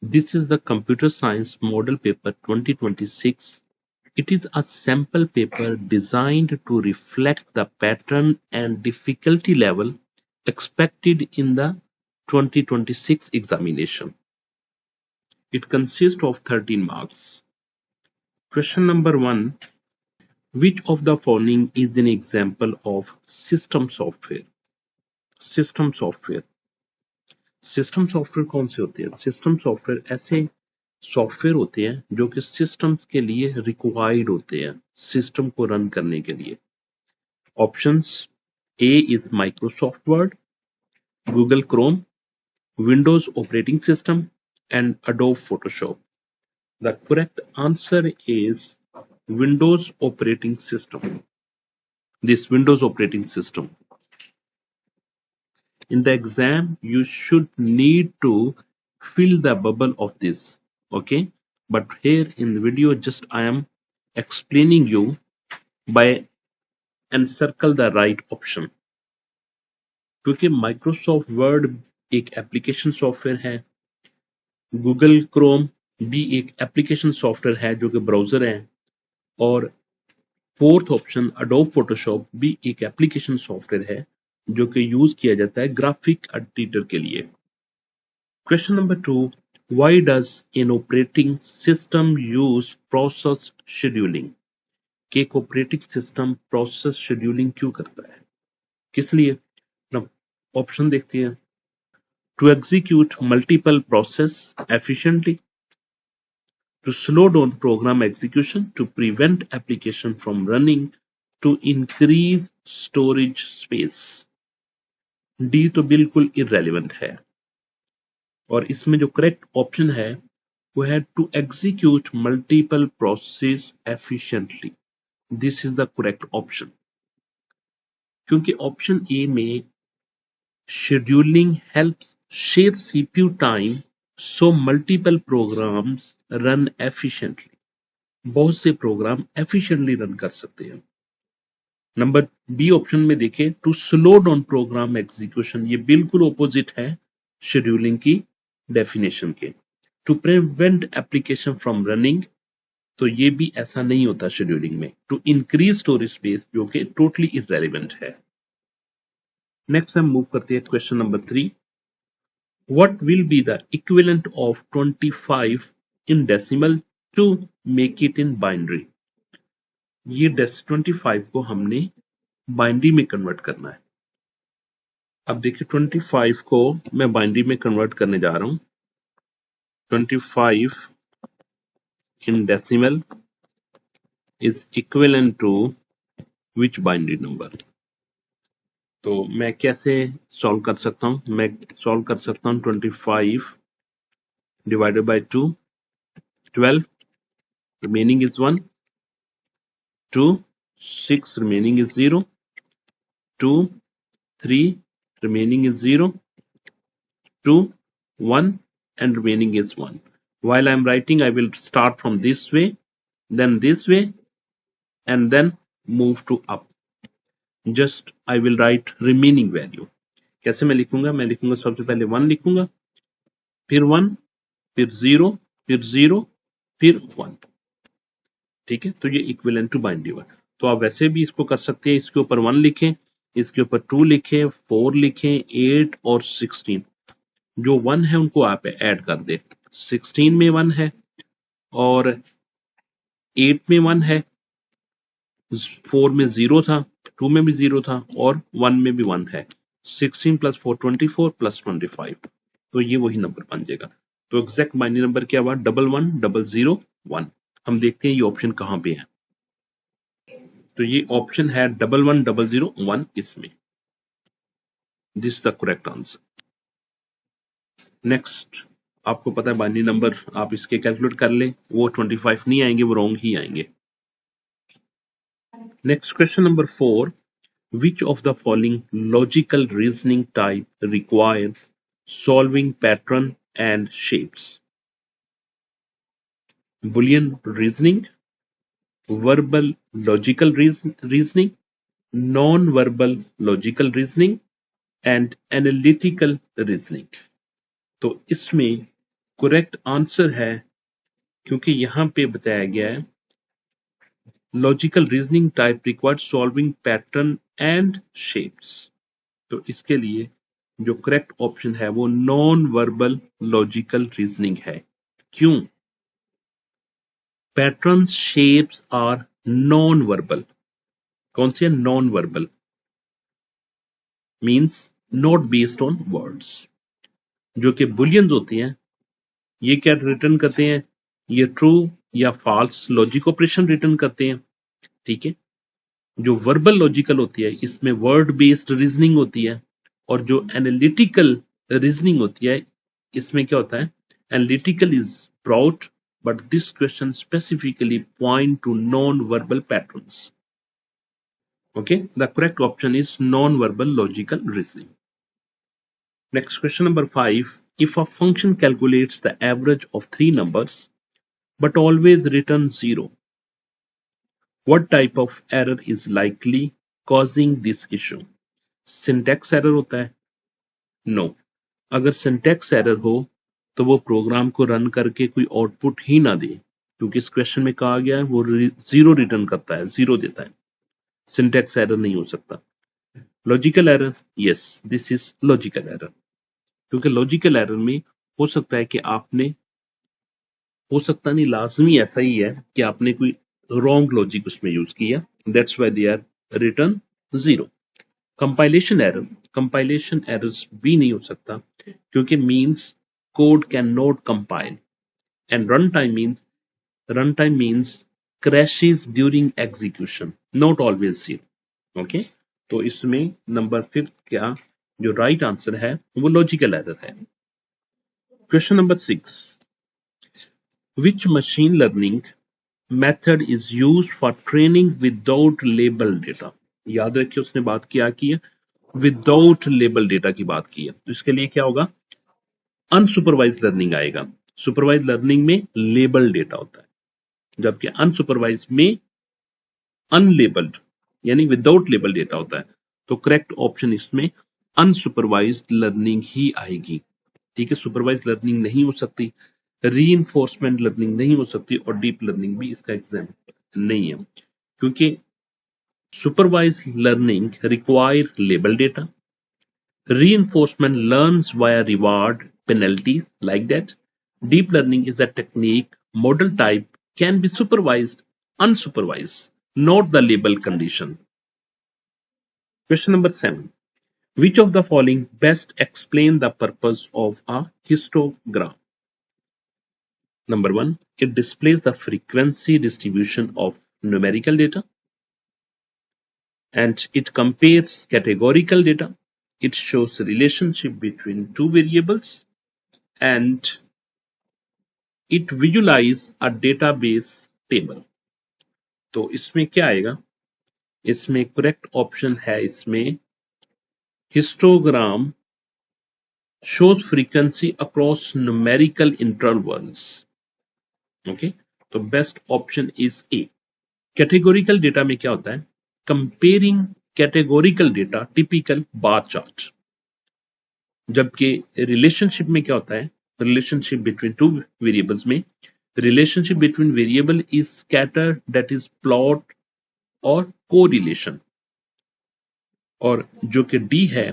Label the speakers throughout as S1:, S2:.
S1: This is the Computer Science Model Paper 2026. It is a sample paper designed to reflect the pattern and difficulty level expected in the 2026 examination. It consists of 13 marks. Question number 1. Which of the following is an example of system software? System software. System software कौन से होते हैं? System software ऐसे software होते हैं जो कि systems के लिए रिक्वायर्ड होते हैं सिस्टम को रन करने के लिए. Options A is Microsoft word, Google Chrome, Windows operating system and Adobe Photoshop. The correct answer is Windows operating system. This Windows operating system. In the exam, you should need to fill the bubble of this, okay? But here in the video, just I am explaining you by encircle the right option. क्योंकि Microsoft word एक application software है, Google Chrome भी एक application software है जो कि browser है, और फोर्थ ऑप्शन अडोब फोटोशॉप भी एक एप्लीकेशन सॉफ्टवेयर है जो कि यूज किया जाता है ग्राफिक एडिटर के लिए. Question number 2. Why does an operating system use process scheduling? कि एक ऑपरेटिंग सिस्टम प्रोसेस शेड्यूलिंग क्यों करता है, किस लिए? ऑप्शन देखते हैं. To execute multiple process efficiently, to slow down program execution, to prevent application from running, to increase storage space. D तो बिल्कुल इररेलेवेंट है, और इसमें जो करेक्ट ऑप्शन है वो है to execute multiple process efficiently. This is the correct option, क्योंकि ऑप्शन ए में scheduling helps share CPU time so multiple programs run efficiently. बहुत से प्रोग्राम एफिशिएंटली रन कर सकते हैं. नंबर बी ऑप्शन में देखें, to slow down program execution, ये बिल्कुल ऑपोजिट है शेड्यूलिंग की डेफिनेशन के. To prevent application from running, तो ये भी ऐसा नहीं होता शेड्यूलिंग में. टू इंक्रीज स्टोरेज स्पेस, जो कि टोटली इररेलेवेंट है. नेक्स्ट हम मूव करते हैं question number 3. What will be the equivalent of 25 in decimal to make it in binary? ये 25 को हमने बाइनरी में कन्वर्ट करना है. अब देखिए 25 को मैं बाइनरी में कन्वर्ट करने जा रहा हूं. 25 in decimal is equivalent to which binary number? तो मैं कैसे सॉल्व कर सकता हूं? मैं सॉल्व कर सकता हूं 25 divided by 2, 12, remaining is 1, 2, 6, remaining is 0, 2, 3, remaining is 0, 2, 1, and remaining is 1. While I'm writing, I will start from this way, then this way, and then move to up. Just I will write remaining value. कैसे मैं लिखूंगा? मैं लिखूंगा सबसे पहले 1 लिखूंगा, फिर 1, फिर 0, फिर 0, फिर 1. ठीक है, तो ये इक्विवेलेंट टू बाइनरी है. तो आप वैसे भी इसको कर सकते हैं, इसके ऊपर 1 लिखें, इसके ऊपर 2 लिखें, 4 लिखें, 8 और 16. जो 1 है उनको आप ऐड कर दे. 16 में 1 है, और 8 में 1 है, 4 में 0 था, 2 में भी 0 था, और 1 में भी 1 है. 16 plus 4 24 plus 25, तो ये वही नंबर बन जाएगा. तो एग्जैक्ट बाइनरी नंबर क्या हुआ? 110001. हम देखते हैं ये ऑप्शन कहां पे है. तो ये ऑप्शन है 110001 इसमें. This is the correct answer. Next, आपको पता है बाइनरी नंबर आप इसके कैलकुलेट कर ले, वो 25 नहीं आएंगे, वो रॉन्ग ही आएंगे. Next question number 4. Which of the following logical reasoning type require solving pattern and shapes? Boolean reasoning, verbal logical reasoning, non-verbal logical reasoning, and analytical reasoning. तो इसमें करेक्ट आंसर है, क्योंकि यहां पे बताया गया है logical reasoning type required solving pattern and shapes. तो इसके लिए जो करेक्ट ऑप्शन है वो नॉन वर्बल लॉजिकल रीजनिंग है। क्यों? Pattern shapes are non verbal. कौन से non verbal? Means not based on words. जो कि बुलियंस होती हैं, ये क्या रिटर्न करते हैं? ये ट्रू या फॉल्स लॉजिक ऑपरेशन रिटर्न करते हैं। ठीक है। जो वर्बल लॉजिकल होती है इसमें वर्ड बेस्ड रीजनिंग होती है, और जो एनालिटिकल रीजनिंग होती है इसमें क्या होता है? Analytical is broad, but this question specifically point to non verbal patterns. Okay, the correct option is non-verbal logical reasoning. Next, question number 5. If a function calculates the average of three numbers but always returns 0, what type of error is likely causing this issue? Syntax error होता है? No. अगर syntax error हो तो वो programme को run करके कोई output ही ना दे, क्योंकि इस क्वेश्चन में कहा गया है वो 0 रिटर्न करता है, 0 देता है। Syntax error नहीं हो सकता। Logical error, yes this is logical error, क्योंकि लॉजिकल एरर में हो सकता है कि आपने, हो सकता नहीं लाजमी ऐसा ही है कि आपने कोई रॉन्ग लॉजिक उसमें यूज किया, that's why they are return 0। Compilation error, compilation errors भी नहीं हो सकता, क्योंकि means code can not compile, and run time means crashes during execution, not always 0। Okay, तो इसमें नंबर 5 क्या जो राइट आंसर है वो लॉजिकल एरर है। Question number 6, which machine learning method is used for training without label data? याद रखिए उसने बात क्या की है, विदाउट लेबल डेटा की बात की है, तो इसके लिए क्या होगा? अनसुपरवाइज लर्निंग आएगा। सुपरवाइज लर्निंग में लेबल डेटा होता है, जबकि अनसुपरवाइज में अनलेबल्ड यानी विदाउट लेबल डेटा होता है। तो करेक्ट ऑप्शन इसमें अनसुपरवाइज्ड लर्निंग ही आएगी। ठीक है, सुपरवाइज लर्निंग नहीं हो सकती, रीइंफोर्समेंट लर्निंग नहीं हो सकती, और डीप लर्निंग भी इसका एग्जाम्पल नहीं है, क्योंकि supervise learning require label data, reinforcement learns via reward penalties like that. Deep learning is a technique, model type can be supervised, unsupervised, not the label condition. Question number 7. Which of the following best explain the purpose of a histogram? Number 1, it displays the frequency distribution of numerical data, and it compares categorical data. It shows the relationship between two variables, and it visualize a database table। तो इसमें क्या आएगा? इसमें correct option है इसमें histogram shows frequency across numerical intervals। Okay, तो best option is A. Categorical data में क्या होता है? Comparing categorical data typical bar chart, जबकि रिलेशनशिप में क्या होता है? रिलेशनशिप बिटवीन टू वेरिएबल्स में relationship between variable is scatter, that is plot और कोरिलेशन। और जो कि डी है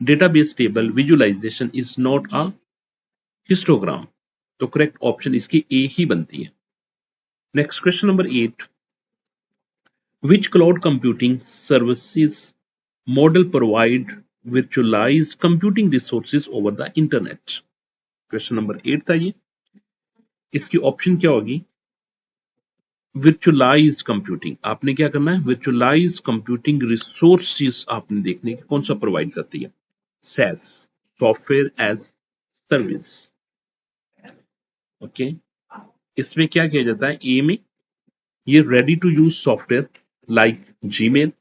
S1: database table visualization is not a histogram. तो करेक्ट ऑप्शन इसकी ए ही बनती है। Next question number 8, which cloud computing services model provide virtualized computing resources over the internet? Question number 8 था ये। इसकी ऑप्शन क्या होगी? Virtualized computing. आपने क्या करना है? वर्चुअलाइज्ड कंप्यूटिंग रिसोर्सेज आपने देखने की कौन सा प्रोवाइड करती है? SaaS, software as service. Okay, इसमें क्या किया जाता है? ए में ये ready to use software like Gmail,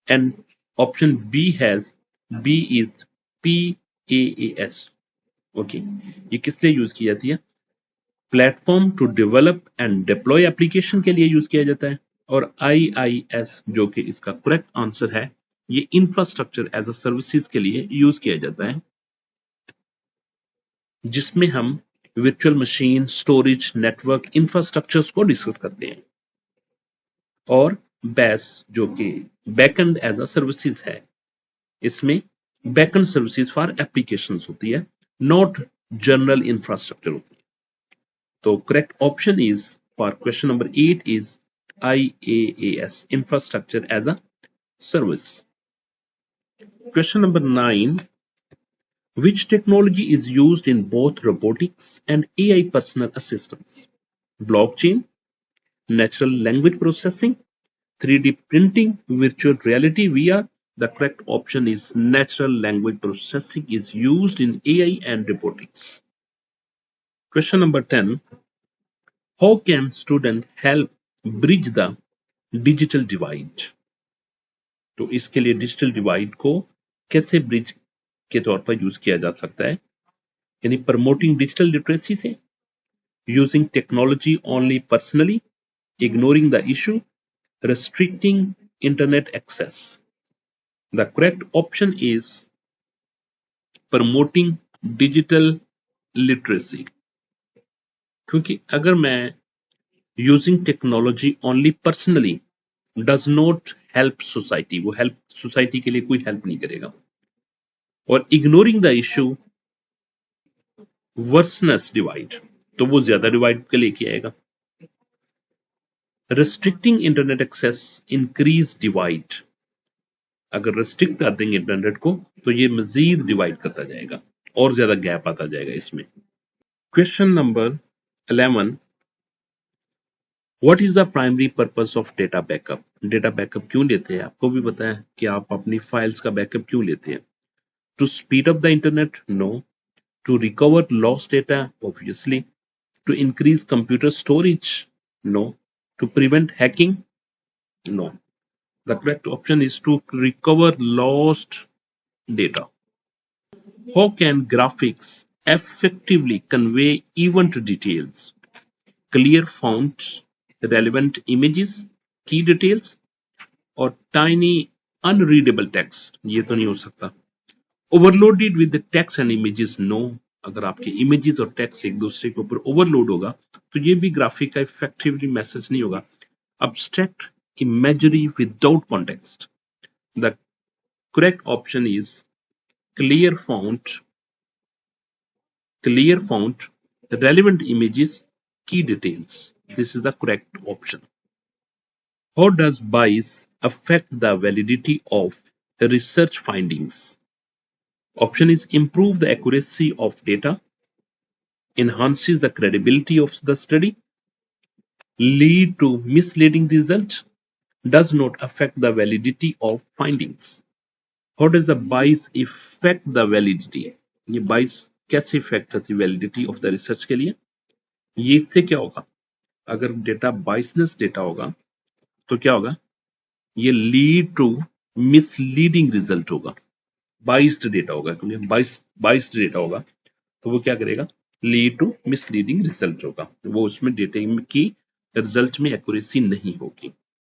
S1: and option B has B is PaaS। Okay, ये किस लिए यूज की जाती है? Platform to develop and deploy application के लिए यूज किया जाता है। और IaaS जो कि इसका करेक्ट आंसर है, ये इंफ्रास्ट्रक्चर एज अ सर्विसेज के लिए यूज किया जाता है। जिसमें हम virtual machine, storage, network, infrastructures को डिस्कस करते हैं। और बैस जो कि बैकएंड एज अ सर्विसेज है, इसमें बैकएंड सर्विसेज फॉर एप्लीकेशंस होती है, नॉट जनरल इंफ्रास्ट्रक्चर होती है। तो correct option is for question number 8 is IaaS, infrastructure as a service. Question number 9, which technology is used in both robotics and AI personal assistance? Blockchain, natural language processing, 3D printing, virtual reality, VR. The correct option is natural language processing is used in AI and robotics. Question number 10, how can student help bridge the digital divide? तो इसके लिए digital divide को कैसे bridge के तौर पर use किया जा सकता है, यानी प्रमोटिंग डिजिटल लिटरेसी से, using technology only personally, ignoring the issue, restricting internet access. The correct option is promoting digital literacy. क्योंकि अगर मैं using technology only personally does not help society, वो help society के लिए कोई help नहीं करेगा। और ignoring the issue worsens divide, तो वो ज्यादा डिवाइड के लेके आएगा। Restricting internet access increase divide, अगर रिस्ट्रिक्ट कर देंगे इंटरनेट को तो ये मजीद डिवाइड करता जाएगा और ज्यादा गैप आता जाएगा इसमें। Question number 11, what is the primary purpose of data backup? Data backup क्यों लेते हैं? आपको भी पता है कि आप अपनी फाइल्स का बैकअप क्यों लेते हैं। To speed up the internet? No. To recover lost data? Obviously. To increase computer storage? No. To prevent hacking? No. The correct option is to recover lost data. How can graphics effectively convey event details? Clear fonts, relevant images, key details, or tiny unreadable text? ये तो नहीं हो सकता। Overloaded with the text and images? No. अगर आपके images और text एक दूसरे के ऊपर ओवरलोड होगा तो ये भी ग्राफिक का इफेक्टिवली मैसेज नहीं होगा। Abstract imagery without context. The correct option is clear font, relevant images, key details. This is the correct option. How does bias affect the validity of research findings? Option is improve the accuracy of data, enhances the credibility of the study, lead to misleading results, does not affect the validity of findings. How does the bias affect the validity? ये bias कैसे effect करती है validity of the research के लिए? ये इससे क्या होगा, अगर डेटा बाइसनेस डेटा होगा तो क्या होगा, ये लीड टू मिसलीडिंग रिजल्ट होगा। बाइस्ड डेटा होगा, क्योंकि बाइस्ड डेटा होगा तो वो क्या करेगा, लीड टू मिसलीडिंग रिजल्ट होगा, वो उसमें डेटा की रिजल्ट में एक्यूरेसी नहीं होगी।